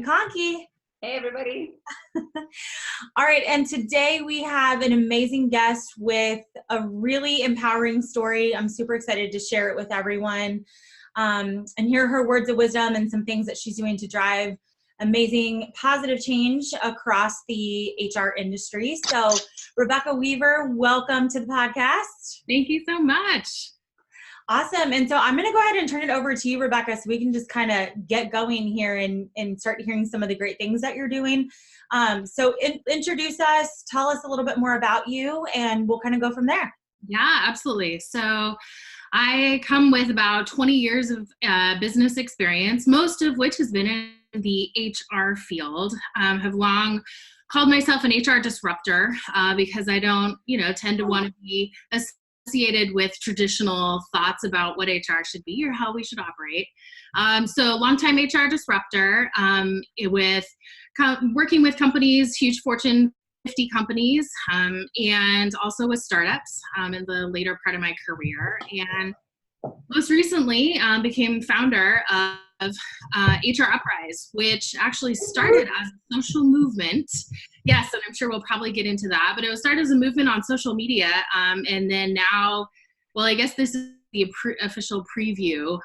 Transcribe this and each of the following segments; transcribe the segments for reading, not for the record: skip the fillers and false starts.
McConkey. Hey, everybody. All right, and today we have an amazing guest with a really empowering story. I'm super excited to share it with everyone and hear her words of wisdom and some things that she's doing to drive amazing positive change across the HR industry. So, Rebecca Weaver, welcome to the podcast. Thank you so much. Awesome. And so I'm going to go ahead and turn it over to you, Rebecca, so we can just kind of get going here and start hearing some of the great things that you're doing. So introduce us, tell us a little bit more about you, and we'll kind of go from there. Yeah, absolutely. So I come with about 20 years of business experience, most of which has been in the HR field. Have long called myself an HR disruptor because I don't, tend to want to be associated with traditional thoughts about what HR should be or how we should operate. So longtime HR disruptor working with companies, huge Fortune 50 companies, and also with startups in the later part of my career. And most recently became founder of HR Uprise, which actually started as a social movement. Yes, and I'm sure we'll probably get into that, but it was started as a movement on social media. And then now, well, I guess this is the official preview,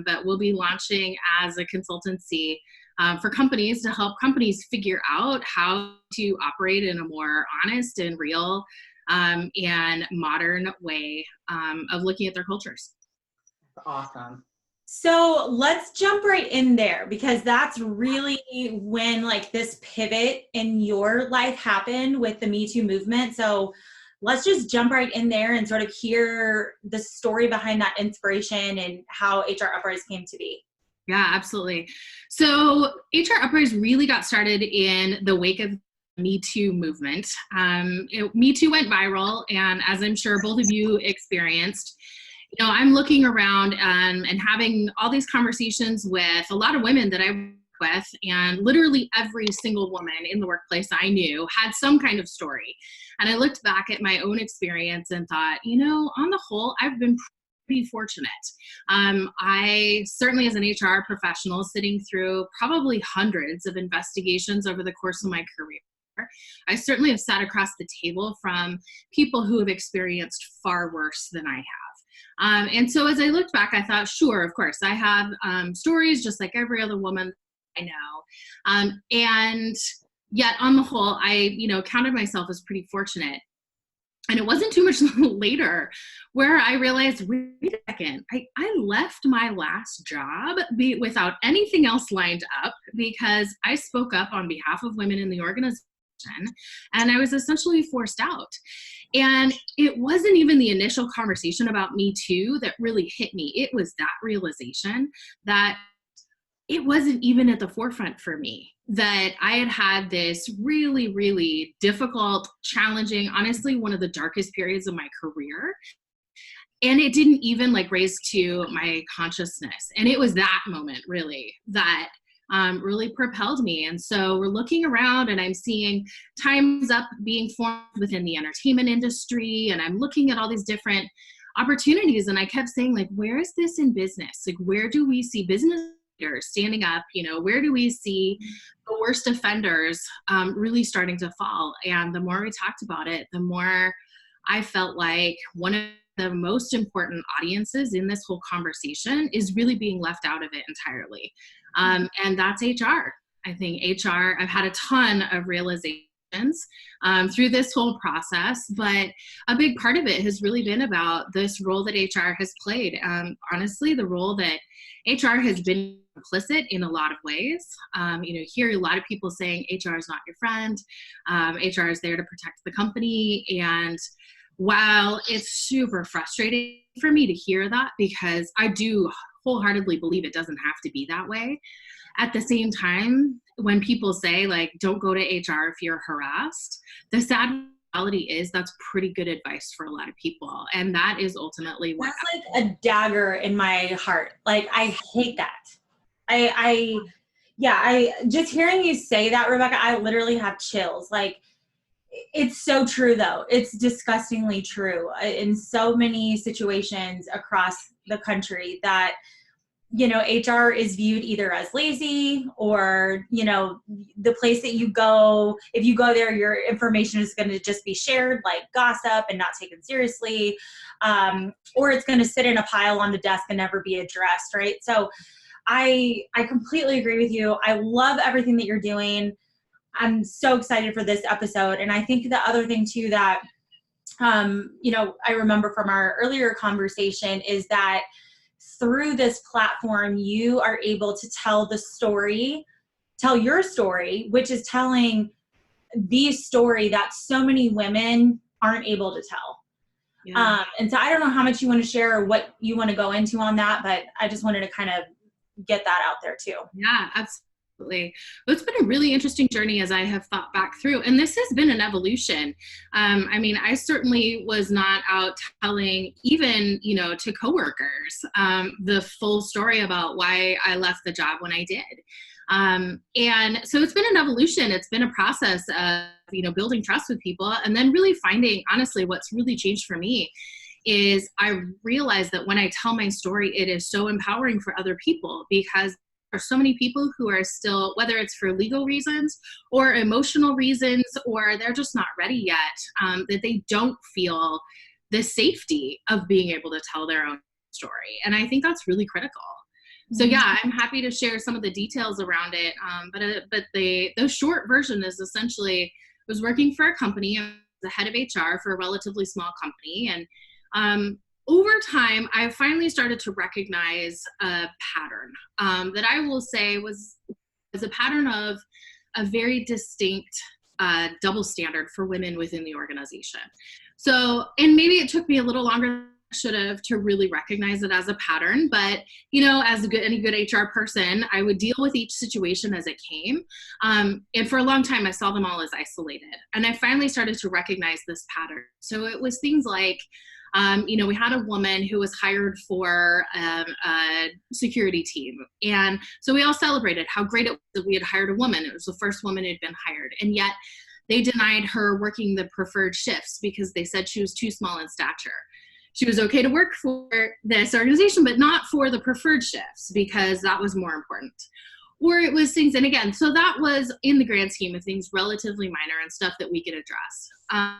but we'll be launching as a consultancy for companies to help companies figure out how to operate in a more honest and real and modern way of looking at their cultures. Awesome. So let's jump right in there, because that's really when like this pivot in your life happened with the Me Too movement. So let's just jump right in there and sort of hear the story behind that inspiration and how HR Uprise came to be. Yeah, absolutely. So HR Uprise really got started in the wake of Me Too movement. Me Too went viral, and as I'm sure both of you experienced, I'm looking around and having all these conversations with a lot of women that I work with, and literally every single woman in the workplace I knew had some kind of story. And I looked back at my own experience and thought, on the whole, I've been pretty fortunate. I certainly, as an HR professional, sitting through probably hundreds of investigations over the course of my career, I certainly have sat across the table from people who have experienced far worse than I have. And so as I looked back, I thought, sure, of course, I have stories just like every other woman I know. And yet on the whole, I, counted myself as pretty fortunate. And it wasn't too much later where I realized, wait a second, I left my last job without anything else lined up because I spoke up on behalf of women in the organization, and I was essentially forced out. And it wasn't even the initial conversation about Me Too that really hit me. It was that realization that it wasn't even at the forefront for me, that I had this really, really difficult, challenging, honestly, one of the darkest periods of my career. And it didn't even raise to my consciousness. And it was that moment really that really propelled me. And so we're looking around and I'm seeing Time's Up being formed within the entertainment industry. And I'm looking at all these different opportunities. And I kept saying, where is this in business? Where do we see business leaders standing up? Where do we see the worst offenders really starting to fall? And the more we talked about it, the more I felt like one of the most important audiences in this whole conversation is really being left out of it entirely. And that's HR. I think HR, I've had a ton of realizations through this whole process, but a big part of it has really been about this role that HR has played. Honestly, the role that HR has been complicit in a lot of ways. Hear a lot of people saying HR is not your friend. HR is there to protect the company. And while it's super frustrating for me to hear that, because I do wholeheartedly believe it doesn't have to be that way. At the same time, when people say don't go to HR if you're harassed, the sad reality is that's pretty good advice for a lot of people. And that is ultimately what that's like a dagger in my heart. I hate that. I just hearing you say that, Rebecca, I literally have chills. It's so true though. It's disgustingly true in so many situations across the country that HR is viewed either as lazy or, the place that you go, if you go there, your information is going to just be shared like gossip and not taken seriously. Or it's going to sit in a pile on the desk and never be addressed, right? So I completely agree with you. I love everything that you're doing. I'm so excited for this episode. And I think the other thing too that, I remember from our earlier conversation is that through this platform, you are able to tell your story, which is telling the story that so many women aren't able to tell. Yeah. And so I don't know how much you want to share or what you want to go into on that, but I just wanted to kind of get that out there too. Yeah, absolutely. Well, it's been a really interesting journey as I have thought back through, and this has been an evolution. I certainly was not out telling even, to coworkers, the full story about why I left the job when I did. And so it's been an evolution. It's been a process of, building trust with people, and then really finding, honestly, what's really changed for me is I realize that when I tell my story, it is so empowering for other people, because there are so many people who are still, whether it's for legal reasons or emotional reasons, or they're just not ready yet, that they don't feel the safety of being able to tell their own story. And I think that's really critical. So yeah, I'm happy to share some of the details around it. But the short version is essentially, I was working for a company. I was the head of HR for a relatively small company. And over time, I finally started to recognize a pattern that I will say was a pattern of a very distinct double standard for women within the organization. So, and maybe it took me a little longer than I should have to really recognize it as a pattern, but as any good HR person, I would deal with each situation as it came. And for a long time, I saw them all as isolated. And I finally started to recognize this pattern. So it was things like, we had a woman who was hired for a security team. And so we all celebrated how great it was that we had hired a woman. It was the first woman who had been hired. And yet they denied her working the preferred shifts because they said she was too small in stature. She was okay to work for this organization, but not for the preferred shifts because that was more important. Or it was things, and again, so that was in the grand scheme of things relatively minor and stuff that we could address.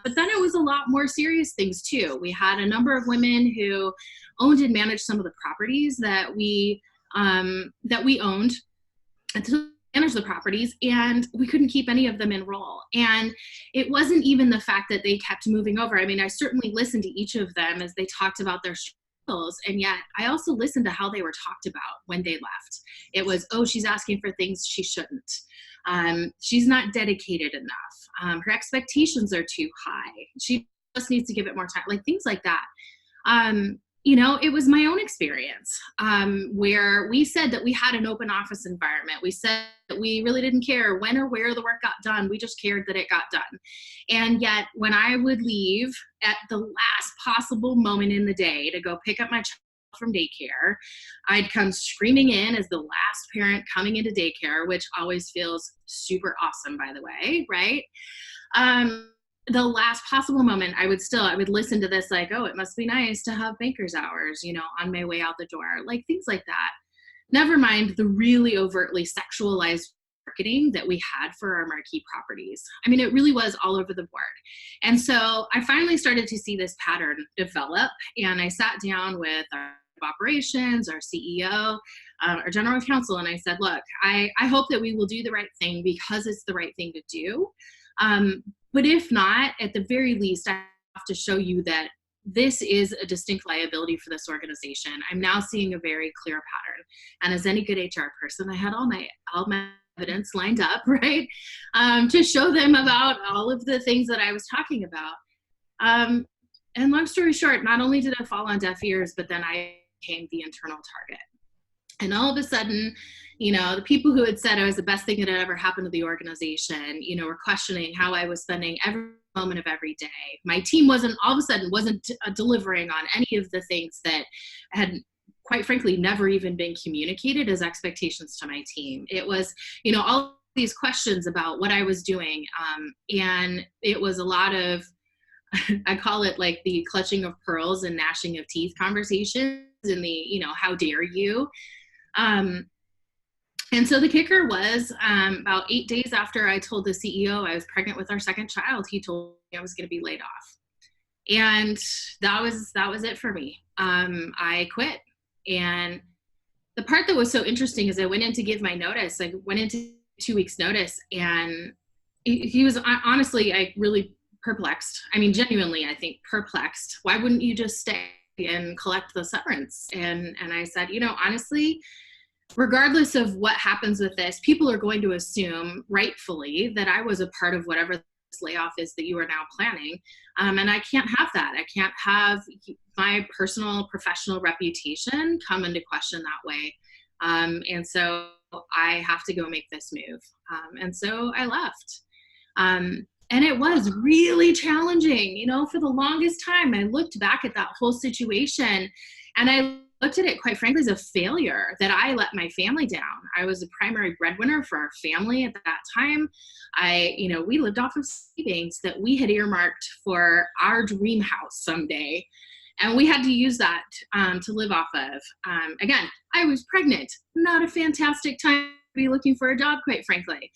But then it was a lot more serious things too. We had a number of women who owned and managed some of the properties that we owned, and to manage the properties, and we couldn't keep any of them in role. And it wasn't even the fact that they kept moving over. I certainly listened to each of them as they talked about their struggles, and yet I also listened to how they were talked about when they left. It was, oh, she's asking for things she shouldn't. She's not dedicated enough. Her expectations are too high. She just needs to give it more time, like things like that. It was my own experience where we said that we had an open office environment. We said that we really didn't care when or where the work got done. We just cared that it got done. And yet when I would leave at the last possible moment in the day to go pick up my child from daycare, I'd come screaming in as the last parent coming into daycare, which always feels super awesome, by the way, right? The last possible moment, I would listen to this like, oh, it must be nice to have banker's hours, on my way out the door, like things like that. Never mind the really overtly sexualized marketing that we had for our marquee properties. It really was all over the board. And so I finally started to see this pattern develop, and I sat down with our operations, our CEO, our general counsel, and I said, look, I hope that we will do the right thing because it's the right thing to do. But if not, at the very least, I have to show you that this is a distinct liability for this organization. I'm now seeing a very clear pattern. And as any good HR person, I had all my evidence lined up, right? To show them about all of the things that I was talking about. And long story short, not only did it fall on deaf ears, but then I became the internal target. And all of a sudden, the people who had said I was the best thing that had ever happened to the organization, were questioning how I was spending every moment of every day. My team wasn't delivering on any of the things that had, quite frankly, never even been communicated as expectations to my team. It was, all these questions about what I was doing. And it was a lot of, I call it like the clutching of pearls and gnashing of teeth conversations and the, how dare you? And so the kicker was about 8 days after I told the CEO I was pregnant with our second child, he told me I was going to be laid off. And that was it for me. I quit. And the part that was so interesting is I went in to give my notice. I went into 2 weeks notice, and he was honestly, I really perplexed. I mean, genuinely, I think perplexed. Why wouldn't you just stay and collect the severance? And I said, honestly, regardless of what happens with this, people are going to assume rightfully that I was a part of whatever this layoff is that you are now planning. And I can't have that. I can't have my personal professional reputation come into question that way. And so I have to go make this move. And so I left. And it was really challenging, for the longest time. I looked back at that whole situation, and I looked at it, quite frankly, as a failure that I let my family down. I was a primary breadwinner for our family at that time. We lived off of savings that we had earmarked for our dream house someday. And we had to use that to live off of. Again, I was pregnant, not a fantastic time to be looking for a job, quite frankly.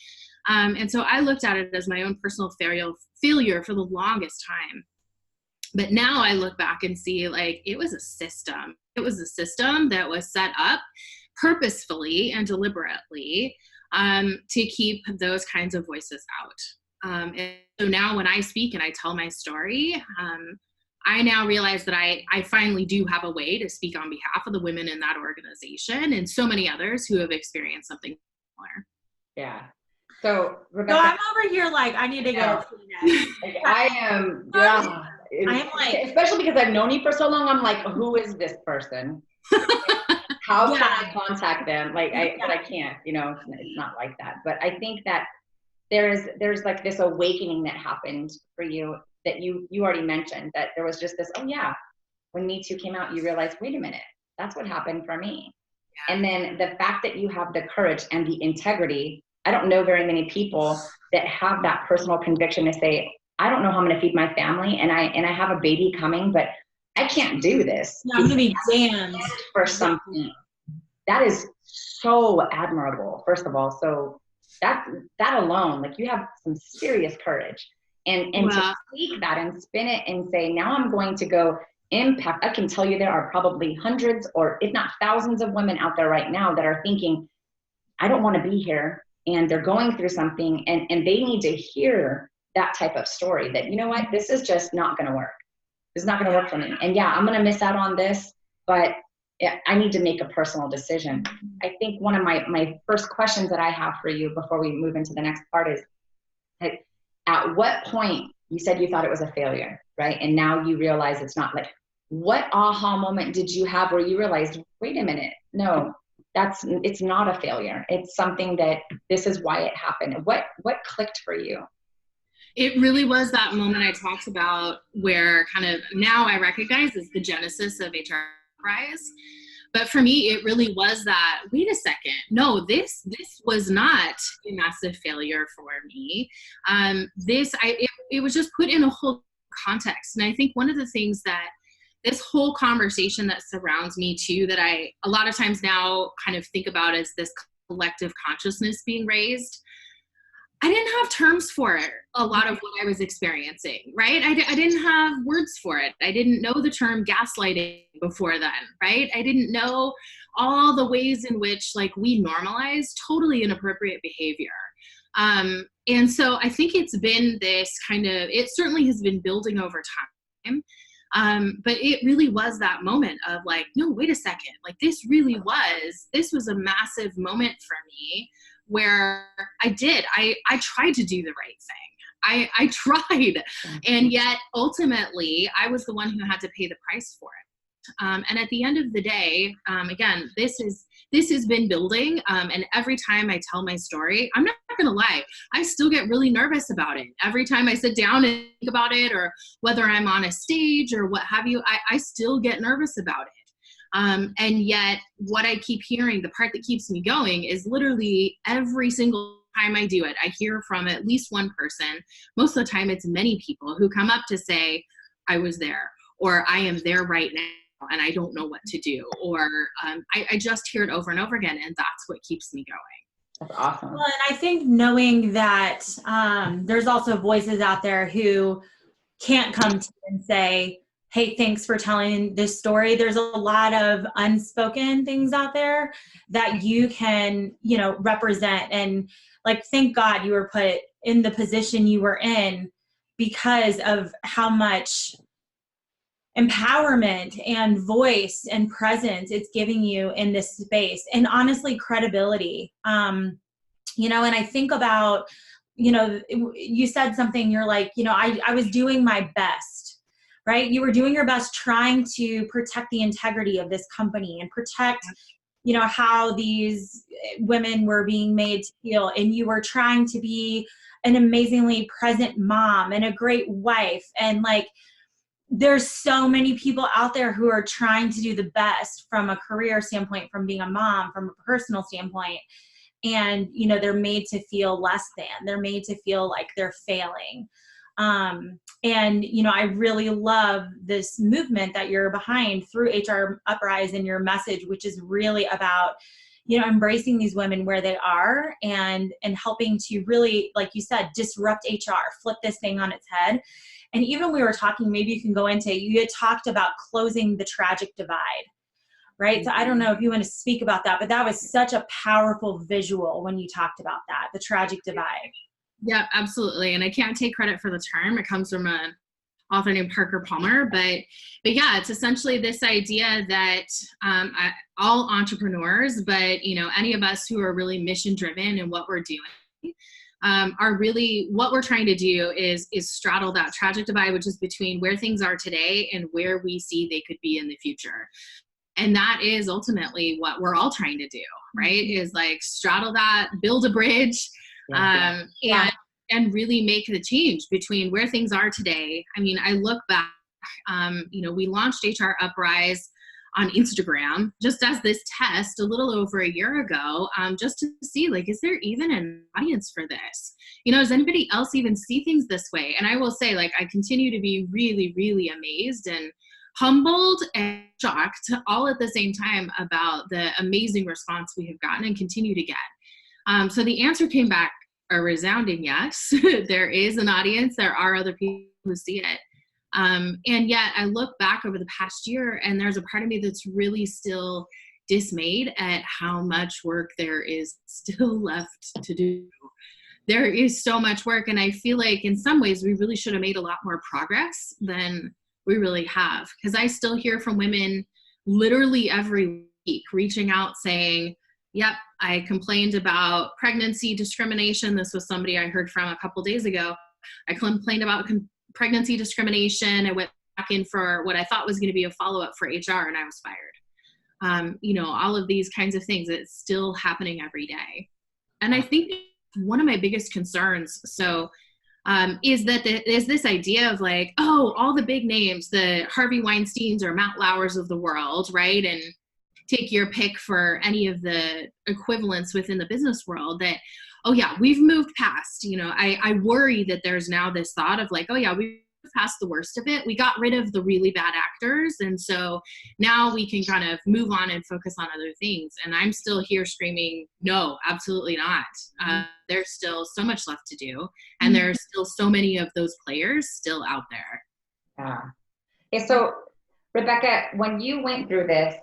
And so I looked at it as my own personal failure for the longest time. But now I look back and see, it was a system. It was a system that was set up purposefully and deliberately to keep those kinds of voices out. And so now when I speak and I tell my story, I now realize that I finally do have a way to speak on behalf of the women in that organization and so many others who have experienced something similar. Yeah. So, Rebecca, I'm over here I need to get I am, yeah. Especially because I've known you for so long, I'm like, who is this person? How can I contact them? But I can't, it's not like that. But I think that there's this awakening that happened for you that you already mentioned, that there was just this, when Me Too came out, you realized, wait a minute, that's what happened for me. Yeah. And then the fact that you have the courage and the integrity, I don't know very many people that have that personal conviction to say, I don't know how I'm going to feed my family, and I have a baby coming, but I can't do this. I'm going to be damned for something. That is so admirable, first of all. So that alone, you have some serious courage. And to take that and spin it and say, now I'm going to go impact. I can tell you there are probably hundreds or if not thousands of women out there right now that are thinking, I don't want to be here. And they're going through something, and they need to hear that type of story that, this is just not going to work. This is not going to work for me. And I'm going to miss out on this, but I need to make a personal decision. I think one of my first questions that I have for you before we move into the next part is, at what point, you said you thought it was a failure, right? And now you realize it's not. What aha moment did you have where you realized, wait a minute, no, it's not a failure. It's something that this is why it happened. What clicked for you? It really was that moment I talked about where kind of now I recognize is the genesis of HR Uprise. But for me, it really was that, wait a second, no, this was not a massive failure for me. It was just put in a whole context. And I think one of the things that this whole conversation that surrounds Me Too, that I a lot of times now kind of think about as this collective consciousness being raised, I didn't have terms for it, a lot of what I was experiencing, right? I didn't have words for it. I didn't know the term gaslighting before then, right? I didn't know all the ways in which we normalize totally inappropriate behavior. And so I think it's been this it certainly has been building over time. But it really was that moment of no, wait a second, this was a massive moment for me where I tried to do the right thing. I tried. And yet ultimately I was the one who had to pay the price for it. And at the end of the day, again, this has been building. And every time I tell my story, I'm not going to lie, I still get really nervous about it. Every time I sit down and think about it, or whether I'm on a stage or what have you, I still get nervous about it. And yet what I keep hearing, the part that keeps me going, is literally every single time I do it, I hear from at least one person. Most of the time it's many people who come up to say, I was there, or I am there right now. and I don't know what to do, or I just hear it over and over again, and that's what keeps me going. That's awesome. Well, and I think knowing that there's also voices out there who can't come to you and say, hey, thanks for telling this story. There's a lot of unspoken things out there that you can, you know, represent. And like, thank God you were put in the position you were in because of how much empowerment and voice and presence it's giving you in this space, and honestly credibility. You know, and I think about, you know, you said something, you're like, you know, I was doing my best, right? You were doing your best trying to protect the integrity of this company and protect, you know, how these women were being made to feel, and you were trying to be an amazingly present mom and a great wife. And like, there's so many people out there who are trying to do the best from a career standpoint, from being a mom, from a personal standpoint. And, you know, they're made to feel less than, they're made to feel like they're failing. And, you know, I really love this movement that you're behind through HR Uprise and your message, which is really about, you know, embracing these women where they are and helping to really, like you said, disrupt HR, flip this thing on its head. And even we were talking, maybe you can go into, you had talked about closing the tragic divide, right? So I don't know if you want to speak about that, but that was such a powerful visual when you talked about that, the tragic divide. Yeah, absolutely. And I can't take credit for the term. It comes from an author named Parker Palmer, but yeah, it's essentially this idea that all entrepreneurs, but you know, any of us who are really mission driven in what we're doing, are really, what we're trying to do is straddle that tragic divide, which is between where things are today and where we see they could be in the future. And that is ultimately what we're all trying to do, right? Is like straddle that, build a bridge, and really make the change between where things are today. I mean, I look back, you know, we launched HR Uprise on Instagram just as this test a little over a year ago, just to see, like, is there even an audience for this? You know, does anybody else even see things this way? And I will say, like, I continue to be really, really amazed and humbled and shocked all at the same time about the amazing response we have gotten and continue to get. So the answer came back a resounding yes. There is an audience. There are other people who see it. And yet I look back over the past year and there's a part of me that's really still dismayed at how much work there is still left to do. There is so much work. And I feel like in some ways we really should have made a lot more progress than we really have. Because I still hear from women literally every week reaching out saying, yep, I complained about pregnancy discrimination. This was somebody I heard from a couple days ago. I complained about pregnancy discrimination. I went back in for what I thought was going to be a follow-up for HR and I was fired. You know, all of these kinds of things, it's still happening every day. And I think one of my biggest concerns, is that is this idea of like, oh, all the big names, the Harvey Weinsteins or Matt Lauers of the world, right? And take your pick for any of the equivalents within the business world that, oh yeah, we've moved past, you know, I worry that there's now this thought of like, oh yeah, we've passed the worst of it. We got rid of the really bad actors. And so now we can kind of move on and focus on other things. And I'm still here screaming, no, absolutely not. There's still so much left to do. And there's still so many of those players still out there. Yeah. Okay, so Rebecca, when you went through this,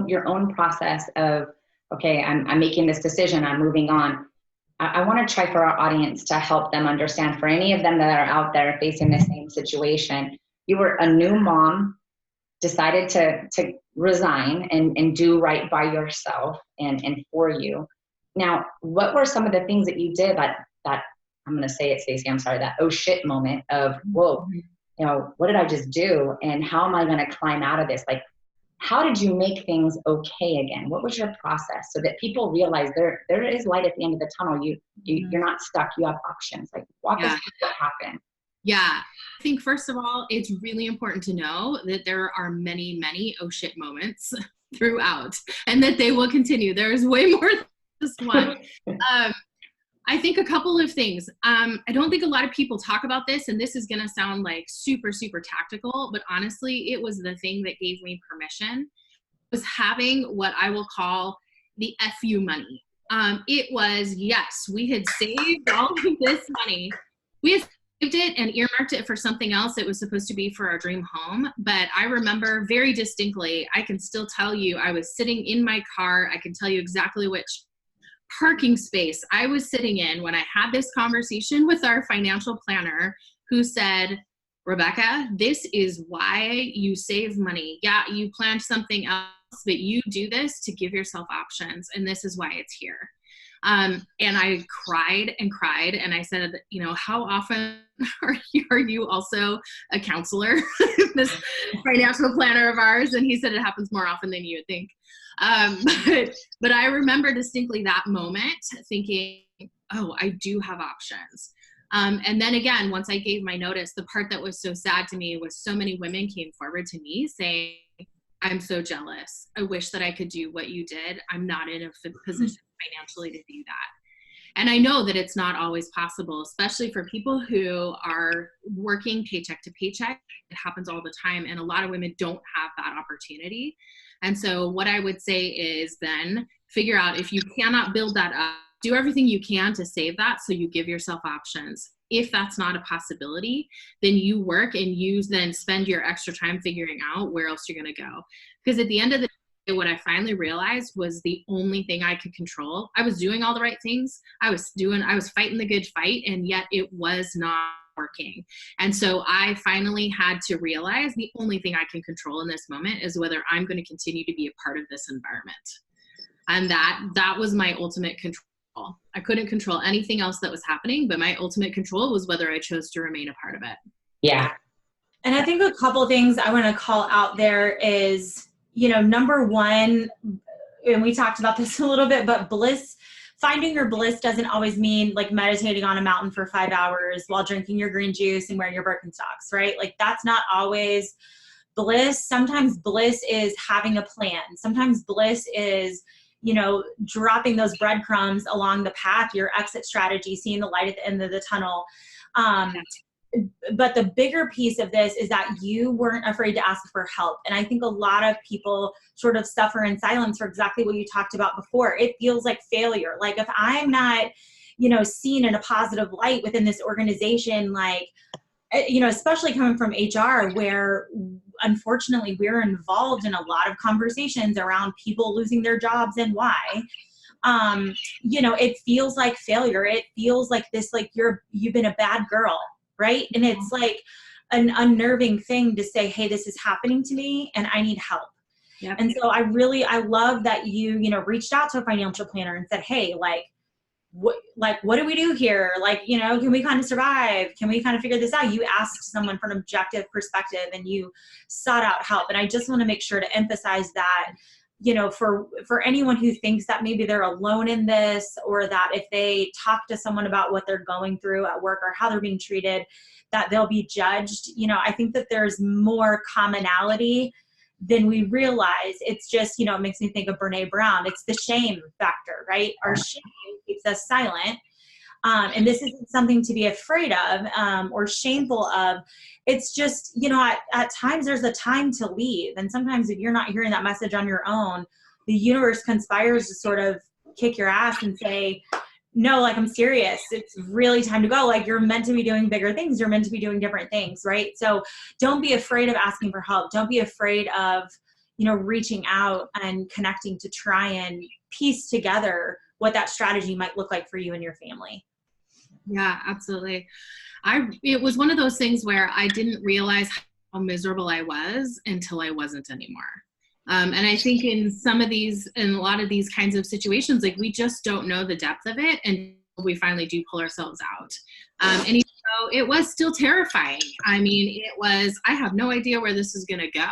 your own process of, okay, I'm making this decision, I'm moving on. I want to try for our audience to help them understand, for any of them that are out there facing the same situation. You were a new mom, decided to resign and do right by yourself and for you. Now, what were some of the things that you did that I'm going to say it, Stacey, I'm sorry, that oh shit moment of, whoa, you know, what did I just do? And how am I going to climb out of this? Like, how did you make things okay again? What was your process so that people realize there is light at the end of the tunnel? You're not stuck. You have options. Like, walk us through what happened. Yeah. I think first of all, it's really important to know that there are many, many oh shit moments throughout and that they will continue. There's way more than just one. I think a couple of things. I don't think a lot of people talk about this, and this is going to sound like super, super tactical, but honestly, it was the thing that gave me permission, was having what I will call the FU money. It was, yes, we had saved all of this money. We had saved it and earmarked it for something else. It was supposed to be for our dream home. But I remember very distinctly, I can still tell you, I was sitting in my car. I can tell you exactly which parking space I was sitting in when I had this conversation with our financial planner, who said, Rebecca, this is why you save money. Yeah, you planned something else, but you do this to give yourself options, and this is why it's here. And I cried and cried, and I said, you know, how often are you also a counselor, this financial planner of ours? And he said it happens more often than you would think. But I remember distinctly that moment thinking, oh, I do have options. And then again, once I gave my notice, the part that was so sad to me was so many women came forward to me saying, I'm so jealous. I wish that I could do what you did. I'm not in a position financially to do that. And I know that it's not always possible, especially for people who are working paycheck to paycheck. It happens all the time. And a lot of women don't have that opportunity. And so what I would say is then figure out, if you cannot build that up, do everything you can to save that, so you give yourself options. If that's not a possibility, then you work and you then spend your extra time figuring out where else you're going to go. Because at the end of the day, what I finally realized was the only thing I could control. I was doing all the right things. I was fighting the good fight, and yet it was not working. And so I finally had to realize the only thing I can control in this moment is whether I'm going to continue to be a part of this environment. And that was my ultimate control. I couldn't control anything else that was happening, but my ultimate control was whether I chose to remain a part of it. Yeah. And I think a couple things I want to call out there is, you know, number one, and we talked about this a little bit, but bliss, finding your bliss doesn't always mean like meditating on a mountain for 5 hours while drinking your green juice and wearing your Birkenstocks, right? Like that's not always bliss. Sometimes bliss is having a plan. Sometimes bliss is, you know, dropping those breadcrumbs along the path, your exit strategy, seeing the light at the end of the tunnel. But the bigger piece of this is that you weren't afraid to ask for help. And I think a lot of people sort of suffer in silence for exactly what you talked about before. It feels like failure. Like if I'm not, you know, seen in a positive light within this organization, like, you know, especially coming from HR, where unfortunately we're involved in a lot of conversations around people losing their jobs and why, you know, it feels like failure. It feels like this, like you've been a bad girl, right? And it's like an unnerving thing to say, hey, this is happening to me and I need help. Yep. And so I love that you know, reached out to a financial planner and said, hey, what do we do here? Like, you know, can we kind of survive? Can we kind of figure this out? You asked someone from an objective perspective and you sought out help. And I just want to make sure to emphasize that, you know, for anyone who thinks that maybe they're alone in this, or that if they talk to someone about what they're going through at work or how they're being treated, that they'll be judged. You know, I think that there's more commonality than we realize. It's just, you know, it makes me think of Brene Brown. It's the shame factor, right? Our shame keeps us silent. And this isn't something to be afraid of or shameful of. It's just, you know, at times there's a time to leave. And sometimes if you're not hearing that message on your own, the universe conspires to sort of kick your ass and say, no, like, I'm serious. It's really time to go. Like, you're meant to be doing bigger things. You're meant to be doing different things, right? So don't be afraid of asking for help. Don't be afraid of, you know, reaching out and connecting to try and piece together what that strategy might look like for you and your family. Yeah, absolutely. It was one of those things where I didn't realize how miserable I was until I wasn't anymore. And I think in a lot of these kinds of situations, like, we just don't know the depth of it until we finally do pull ourselves out. And even though it was still terrifying, I mean, I have no idea where this is going to go.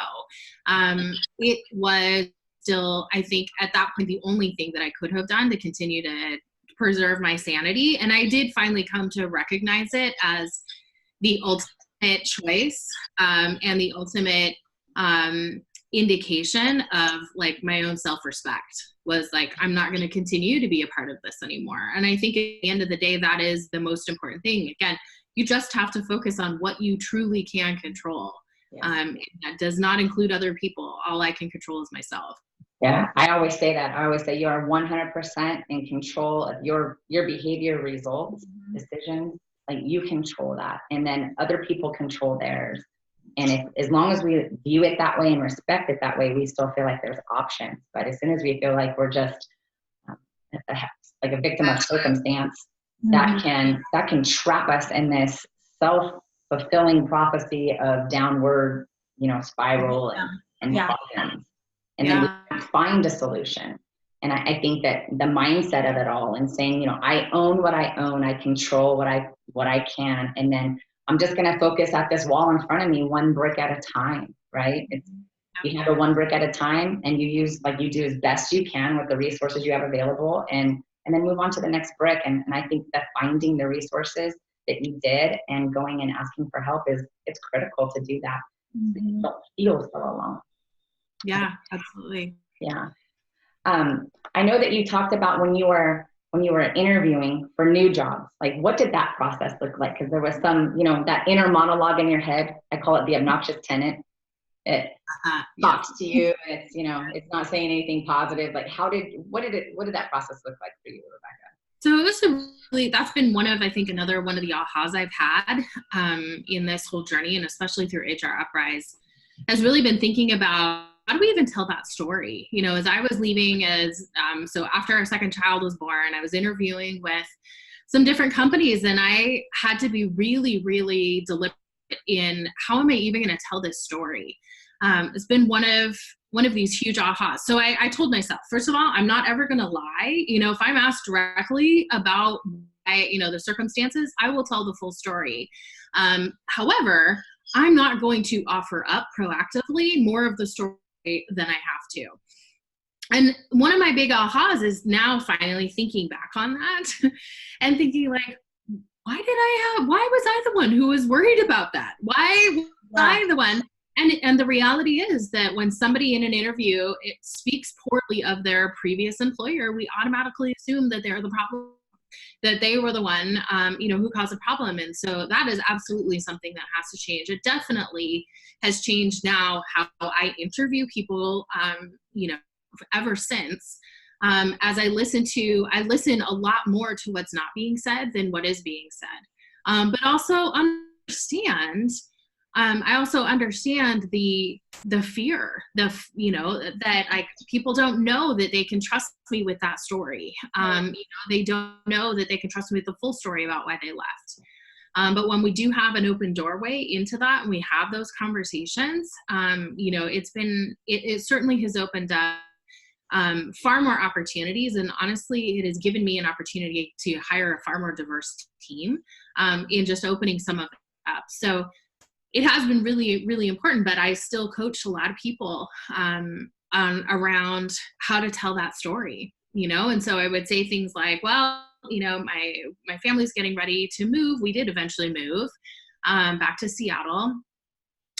It was still, I think at that point, the only thing that I could have done to continue to preserve my sanity. And I did finally come to recognize it as the ultimate choice, and the ultimate, indication of like my own self-respect was like, I'm not going to continue to be a part of this anymore. And I think at the end of the day, that is the most important thing. Again, you just have to focus on what you truly can control. That does not include other people. All I can control is myself. Yeah, I always say that. I always say you are 100% in control of your behavior, results, decisions. Like you control that, and then other people control theirs. And as long as we view it that way and respect it that way, we still feel like there's options. But as soon as we feel like we're just like a victim of circumstance, that can trap us in this self-fulfilling prophecy of downward, spiral and problems. And then we find a solution. And I think that the mindset of it all, and saying, I own what I own, I control what I can, and then I'm just going to focus at this wall in front of me, one brick at a time, right? You have a one brick at a time, and you do as best you can with the resources you have available, and then move on to the next brick. And I think that finding the resources that you did and going and asking for help it's critical to do that. You don't feel so alone. Yeah, absolutely. Yeah. I know that you talked about when you were interviewing for new jobs, like what did that process look like? Because there was some, that inner monologue in your head. I call it the obnoxious tenant. It talks to you. It's, it's not saying anything positive. Like what did that process look like for you, Rebecca? So it was that's been another one of the ahas I've had in this whole journey, and especially through HR Uprise, has really been thinking about, how do we even tell that story? As I was leaving, so after our second child was born, I was interviewing with some different companies, and I had to be really, really deliberate in how am I even going to tell this story? It's been one of these huge ahas. So I told myself, first of all, I'm not ever going to lie. If I'm asked directly about the circumstances, I will tell the full story. However, I'm not going to offer up proactively more of the story than I have to. And one of my big ahas is now finally thinking back on that and thinking like, why was I the one who was worried about that? Why was I the one? And the reality is that when somebody in an interview speaks poorly of their previous employer, we automatically assume that they're the problem, that they were the one, who caused the problem. And so that is absolutely something that has to change. It definitely has changed now how I interview people, ever since. As I listen a lot more to what's not being said than what is being said. But also I also understand the fear, that people don't know that they can trust me with that story. They don't know that they can trust me with the full story about why they left. But when we do have an open doorway into that, and we have those conversations, it certainly has opened up far more opportunities. And honestly, it has given me an opportunity to hire a far more diverse team in just opening some of it up. So it has been really, really important, but I still coach a lot of people around how to tell that story, and so I would say things like, well, my family's getting ready to move. We did eventually move back to Seattle.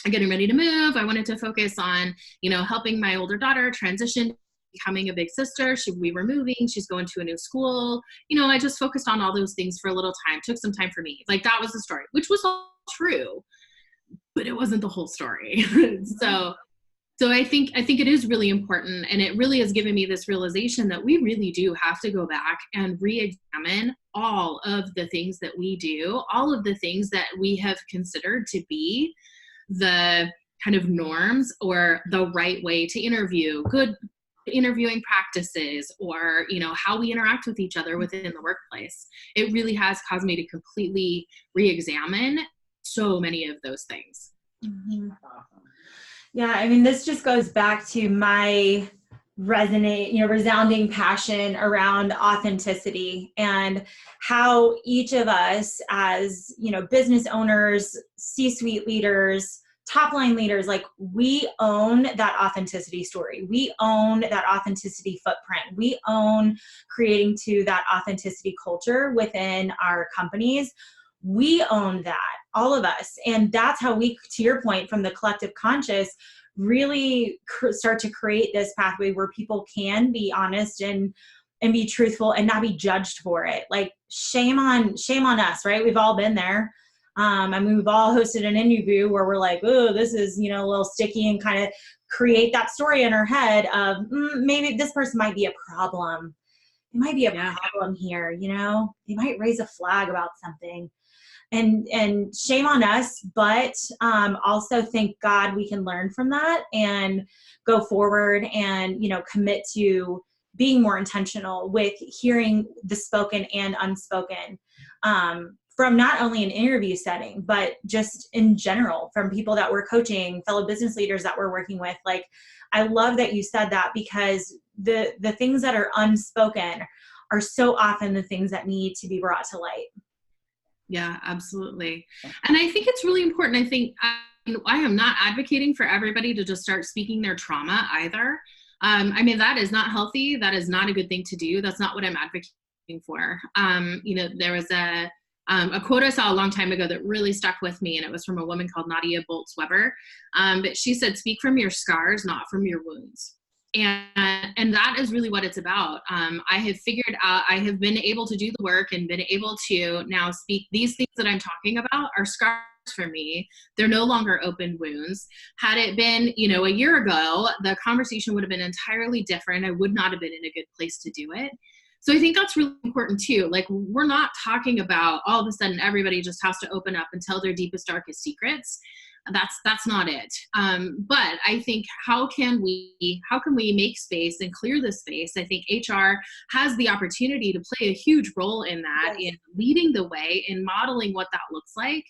Getting ready to move. I wanted to focus on, helping my older daughter transition, becoming a big sister. We were moving. She's going to a new school. I just focused on all those things for a little time. Took some time for me. Like that was the story, which was all true, but it wasn't the whole story. So I think it is really important, and it really has given me this realization that we really do have to go back and re-examine all of the things that we do, all of the things that we have considered to be the kind of norms or the right way to interview, good interviewing practices, or how we interact with each other within the workplace. It really has caused me to completely re-examine so many of those things. Mm-hmm. Yeah, this just goes back to my resounding passion around authenticity, and how each of us as, business owners, C-suite leaders, top line leaders, like we own that authenticity story. We own that authenticity footprint. We own creating to that authenticity culture within our companies. We own that, all of us. And that's how we, to your point, from the collective conscious, really start to create this pathway where people can be honest and be truthful and not be judged for it. Like shame on us, right? We've all been there. I mean, we've all hosted an interview where we're like, oh, this is, you know, a little sticky, and kind of create that story in our head of maybe this person might be a problem. There might be a problem here, you know, they might raise a flag about something. And shame on us, but also thank God we can learn from that and go forward and, you know, commit to being more intentional with hearing the spoken and unspoken from not only an interview setting, but just in general from people that we're coaching, fellow business leaders that we're working with. Like, I love that you said that, because the things that are unspoken are so often the things that need to be brought to light. Yeah, absolutely. And I think it's really important. I think I am not advocating for everybody to just start speaking their trauma either. I mean, that is not healthy. That is not a good thing to do. That's not what I'm advocating for. You know, there was a quote I saw a long time ago that really stuck with me, and it was from a woman called Nadia Boltz-Weber. But she said, speak from your scars, not from your wounds. And that is really what it's about. I have figured out, I have been able to do the work and been able to now speak. These things that I'm talking about are scars for me. They're no longer open wounds. Had it been, you know, a year ago, the conversation would have been entirely different. I would not have been in a good place to do it. So I think that's really important too. Like, we're not talking about all of a sudden everybody just has to open up and tell their deepest, darkest secrets. That's not it. But I think how can we make space and clear the space? I think HR has the opportunity to play a huge role in that, in leading the way, in modeling what that looks like,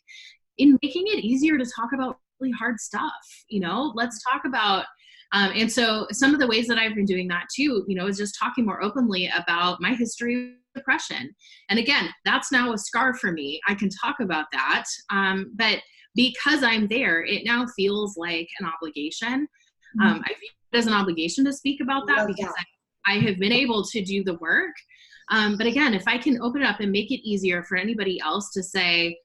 in making it easier to talk about really hard stuff. You know, let's talk about, and so some of the ways that I've been doing that too, you know, is just talking more openly about my history of depression. And again, that's now a scar for me. I can talk about that. But because I'm there, it now feels like an obligation. I view it as an obligation to speak about that, because I have been able to do the work. But again, if I can open it up and make it easier for anybody else to say,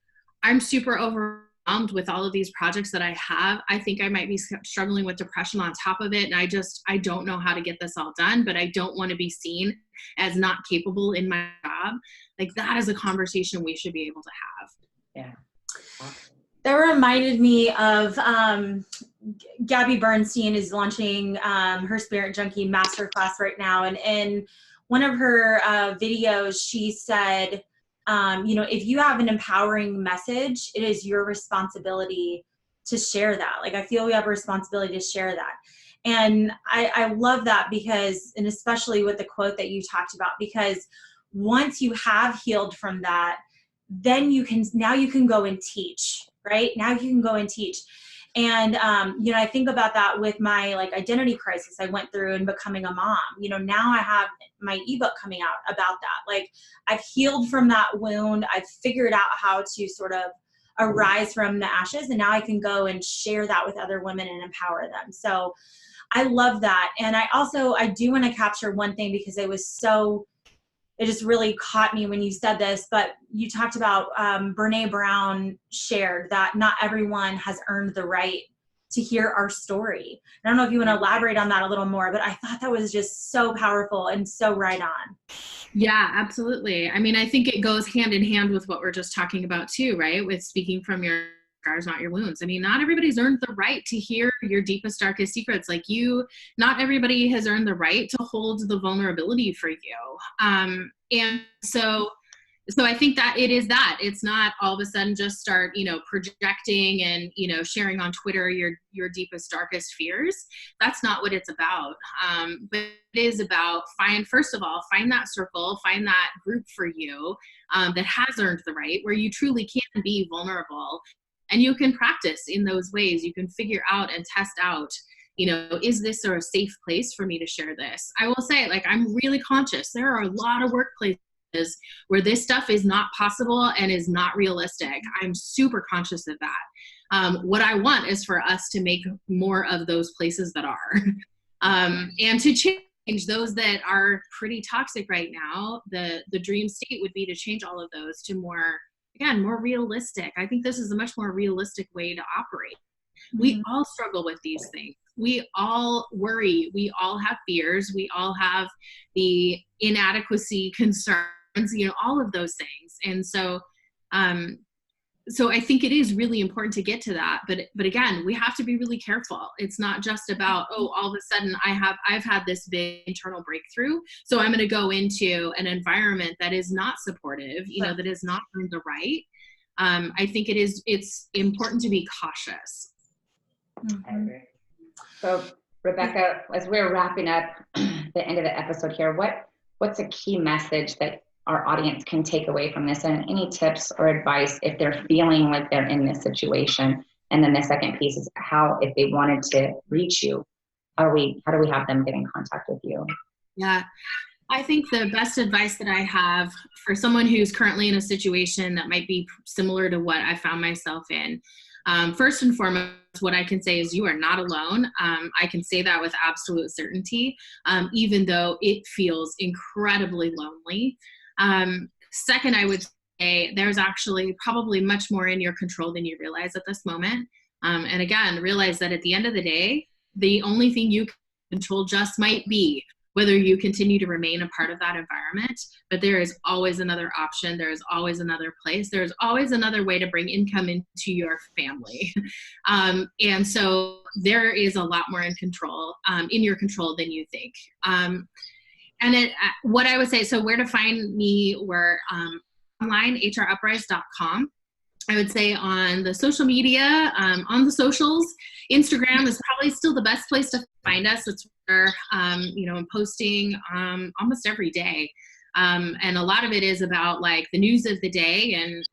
I'm super overwhelmed with all of these projects that I have. I think I might be struggling with depression on top of it. And I don't know how to get this all done, but I don't want to be seen as not capable in my job. Like, that is a conversation we should be able to have. Yeah. That reminded me of Gabby Bernstein is launching her Spirit Junkie Masterclass right now. And in one of her videos, she said, you know, if you have an empowering message, it is your responsibility to share that. Like, I feel we have a responsibility to share that. And I love that, because, and especially with the quote that you talked about, because once you have healed from that, then you can go and teach, right? Now you can go and teach. And, you know, I think about that with my like identity crisis I went through in becoming a mom. You know, now I have my ebook coming out about that. Like, I've healed from that wound. I've figured out how to sort of arise from the ashes. And now I can go and share that with other women and empower them. So I love that. And I do want to capture one thing, because it just really caught me when you said this, but you talked about Brene Brown shared that not everyone has earned the right to hear our story. I don't know if you want to elaborate on that a little more, but I thought that was just so powerful and so right on. Yeah, absolutely. I mean, I think it goes hand in hand with what we're just talking about too, right? With speaking from your scars, not your wounds. I mean, not everybody's earned the right to hear your deepest, darkest secrets. Like, not everybody has earned the right to hold the vulnerability for you. And so I think that it is that it's not all of a sudden just start, you know, projecting and, you know, sharing on Twitter your deepest, darkest fears. That's not what it's about. But it is about first of all, find that circle, find that group for you that has earned the right, where you truly can be vulnerable. And you can practice in those ways. You can figure out and test out, you know, is this a safe place for me to share this? I will say, like, I'm really conscious. There are a lot of workplaces where this stuff is not possible and is not realistic. I'm super conscious of that. What I want is for us to make more of those places that are, and to change those that are pretty toxic right now. The dream state would be to change all of those to more realistic. I think this is a much more realistic way to operate. We all struggle with these things. we all worry. We all have fears. We all have the inadequacy concerns, all of those things. And so, so I think it is really important to get to that. But again, we have to be really careful. It's not just about, all of a sudden I've had this big internal breakthrough, so I'm going to go into an environment that is not supportive, that is not doing the right. I think it's important to be cautious. I agree. So Rebecca, as we're wrapping up the end of the episode here, what's a key message that our audience can take away from this, and any tips or advice if they're feeling like they're in this situation? And then the second piece is how, if they wanted to reach you, how do we have them get in contact with you? Yeah, I think the best advice that I have for someone who's currently in a situation that might be similar to what I found myself in, first and foremost, what I can say is you are not alone. I can say that with absolute certainty, even though it feels incredibly lonely. Second, I would say there's actually probably much more in your control than you realize at this moment. And again, realize that at the end of the day, the only thing you can control just might be whether you continue to remain a part of that environment. But there is always another option. There is always another place. There's always another way to bring income into your family. And so there is a lot more in your control than you think. What I would say, so where to find me, we're online, hruprise.com. I would say on the social media, on the socials, Instagram is probably still the best place to find us. It's where, I'm posting almost every day. And a lot of it is about like the news of the day and,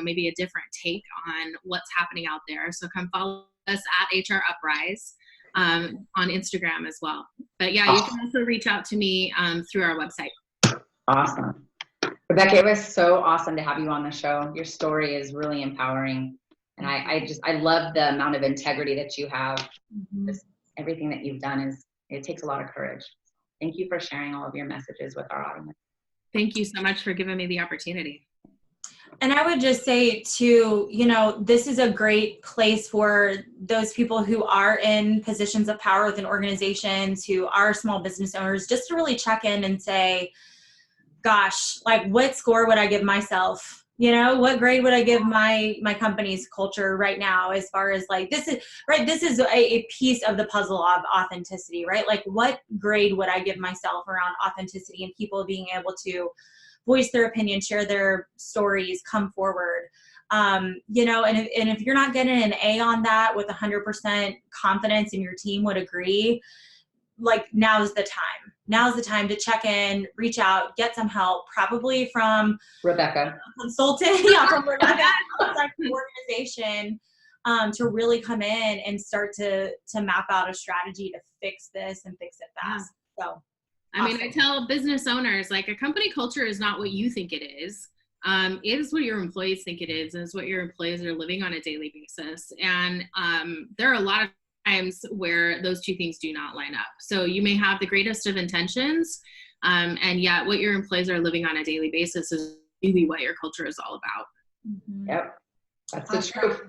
maybe a different take on what's happening out there. So come follow us at HR Uprise. On Instagram as well. But yeah, you can also reach out to me through our website. Awesome. Rebecca, it was so awesome to have you on the show. Your story is really empowering. And I love the amount of integrity that you have. Mm-hmm. Everything that you've done it takes a lot of courage. Thank you for sharing all of your messages with our audience. Thank you so much for giving me the opportunity. And I would just say too, this is a great place for those people who are in positions of power within organizations, who are small business owners, just to really check in and say, gosh, like what score would I give myself? What grade would I give my company's culture right now, as far as like, this is a piece of the puzzle of authenticity, right? Like what grade would I give myself around authenticity and people being able to voice their opinion, share their stories, come forward. And if you're not getting an A on that with 100% confidence and your team would agree, like now's the time. Now's the time to check in, reach out, get some help, probably from Rebecca. A consultant, from Rebecca, outside the organization, to really come in and start to map out a strategy to fix this and fix it fast. So. I mean, I tell business owners, like a company culture is not what you think it is. It is what your employees think it is, and it's what your employees are living on a daily basis. And there are a lot of times where those two things do not line up. So you may have the greatest of intentions, and yet what your employees are living on a daily basis is really what your culture is all about. Mm-hmm. Yep, that's the truth.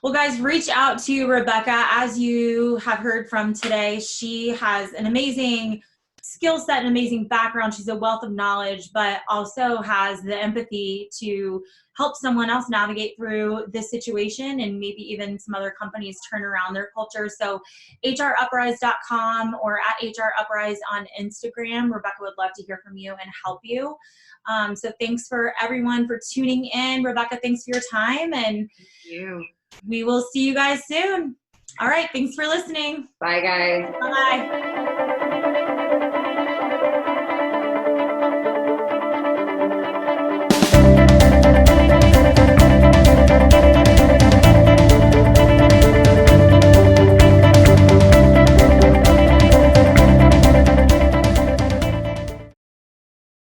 Well, guys, reach out to Rebecca. As you have heard from today, she has an amazing skill set, an amazing background. She's a wealth of knowledge, but also has the empathy to help someone else navigate through this situation, and maybe even some other companies turn around their culture. So hruprise.com or at HR Uprise on Instagram. Rebecca would love to hear from you and help you. So thanks for everyone for tuning in. Rebecca, thanks for your time, and Thank you. We will see you guys soon. All right. Thanks for listening. Bye, guys. Bye.